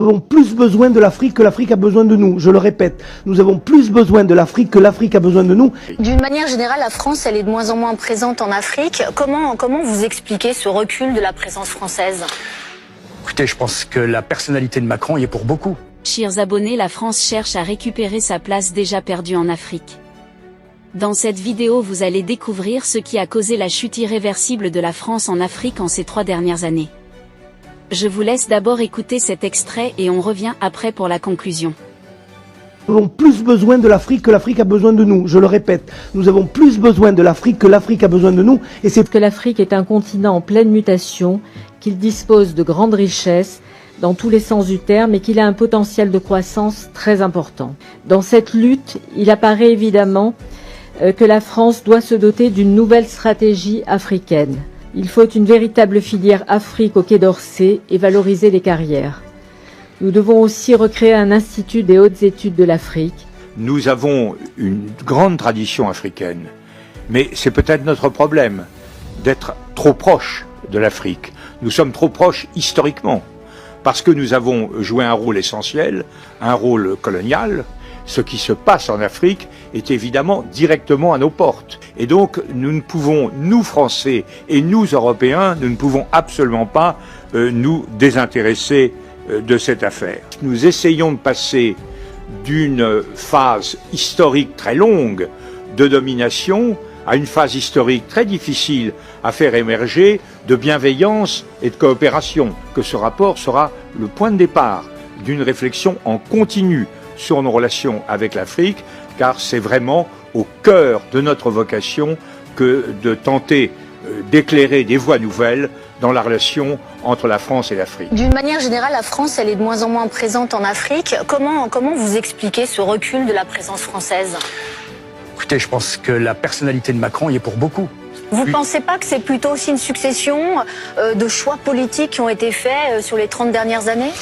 Nous avons plus besoin de l'Afrique que l'Afrique a besoin de nous. Je le répète, nous avons plus besoin de l'Afrique que l'Afrique a besoin de nous. D'une manière générale, la France, elle est de moins en moins présente en Afrique. Comment vous expliquez ce recul de la présence française? Écoutez, je pense que la personnalité de Macron y est pour beaucoup. Chers abonnés, la France cherche à récupérer sa place déjà perdue en Afrique. Dans cette vidéo, vous allez découvrir ce qui a causé la chute irréversible de la France en Afrique en ces 3 dernières années. Je vous laisse d'abord écouter cet extrait et on revient après pour la conclusion. Nous avons plus besoin de l'Afrique que l'Afrique a besoin de nous. Je le répète, nous avons plus besoin de l'Afrique que l'Afrique a besoin de nous. Et c'est que l'Afrique est un continent en pleine mutation, qu'il dispose de grandes richesses dans tous les sens du terme et qu'il a un potentiel de croissance très important. Dans cette lutte, il apparaît évidemment que la France doit se doter d'une nouvelle stratégie africaine. Il faut une véritable filière Afrique au Quai d'Orsay et valoriser les carrières. Nous devons aussi recréer un institut des hautes études de l'Afrique. Nous avons une grande tradition africaine, mais c'est peut-être notre problème d'être trop proche de l'Afrique. Nous sommes trop proches historiquement, parce que nous avons joué un rôle essentiel, un rôle colonial. Ce qui se passe en Afrique est évidemment directement à nos portes. Et donc, nous ne pouvons, nous Français et nous Européens, nous ne pouvons absolument pas nous désintéresser de cette affaire. Nous essayons de passer d'une phase historique très longue de domination à une phase historique très difficile à faire émerger de bienveillance et de coopération, que ce rapport sera le point de départ d'une réflexion en continu sur nos relations avec l'Afrique, car c'est vraiment au cœur de notre vocation que de tenter d'éclairer des voies nouvelles dans la relation entre la France et l'Afrique. D'une manière générale, la France, elle est de moins en moins présente en Afrique. Comment vous expliquez ce recul de la présence française? Écoutez, je pense que la personnalité de Macron y est pour beaucoup. Vous ne pensez pas que c'est plutôt aussi une succession de choix politiques qui ont été faits sur les 30 dernières années?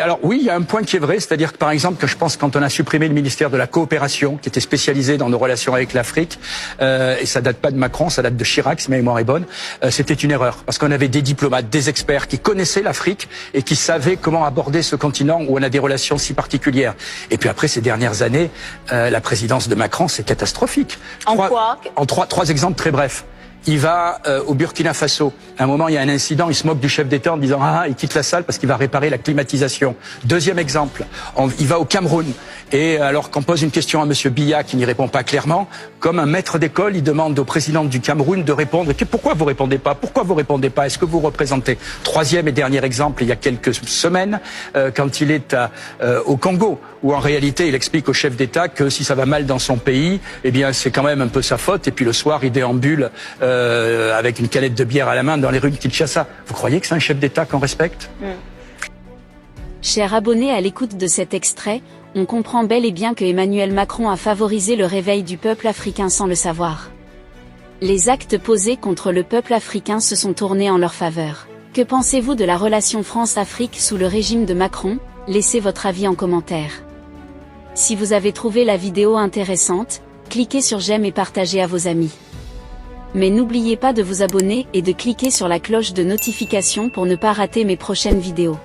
Alors oui, il y a un point qui est vrai, c'est-à-dire que par exemple, que je pense quand on a supprimé le ministère de la coopération, qui était spécialisé dans nos relations avec l'Afrique, et ça date pas de Macron, ça date de Chirac, si ma mémoire est bonne, c'était une erreur, parce qu'on avait des diplomates, des experts qui connaissaient l'Afrique et qui savaient comment aborder ce continent où on a des relations si particulières. Et puis après ces dernières années, la présidence de Macron, c'est catastrophique. En trois exemples très brefs. Il va au Burkina Faso. À un moment, il y a un incident, il se moque du chef d'État en disant « Ah, il quitte la salle parce qu'il va réparer la climatisation ». Deuxième exemple, il va au Cameroun. Et alors qu'on pose une question à monsieur Biya qui n'y répond pas clairement, comme un maître d'école, il demande au président du Cameroun de répondre « Pourquoi vous répondez pas? Pourquoi vous répondez pas? Est-ce que vous représentez ?» Troisième et dernier exemple, il y a quelques semaines, quand il est au Congo, où en réalité, il explique au chef d'État que si ça va mal dans son pays, eh bien, c'est quand même un peu sa faute. Et puis le soir, il déambule avec une canette de bière à la main dans les rues de Kinshasa. Vous croyez que c'est un chef d'État qu'on respecte? Chers abonnés à l'écoute de cet extrait, on comprend bel et bien que Emmanuel Macron a favorisé le réveil du peuple africain sans le savoir. Les actes posés contre le peuple africain se sont tournés en leur faveur. Que pensez-vous de la relation France-Afrique sous le régime de Macron? Laissez votre avis en commentaire. Si vous avez trouvé la vidéo intéressante, cliquez sur j'aime et partagez à vos amis. Mais n'oubliez pas de vous abonner et de cliquer sur la cloche de notification pour ne pas rater mes prochaines vidéos.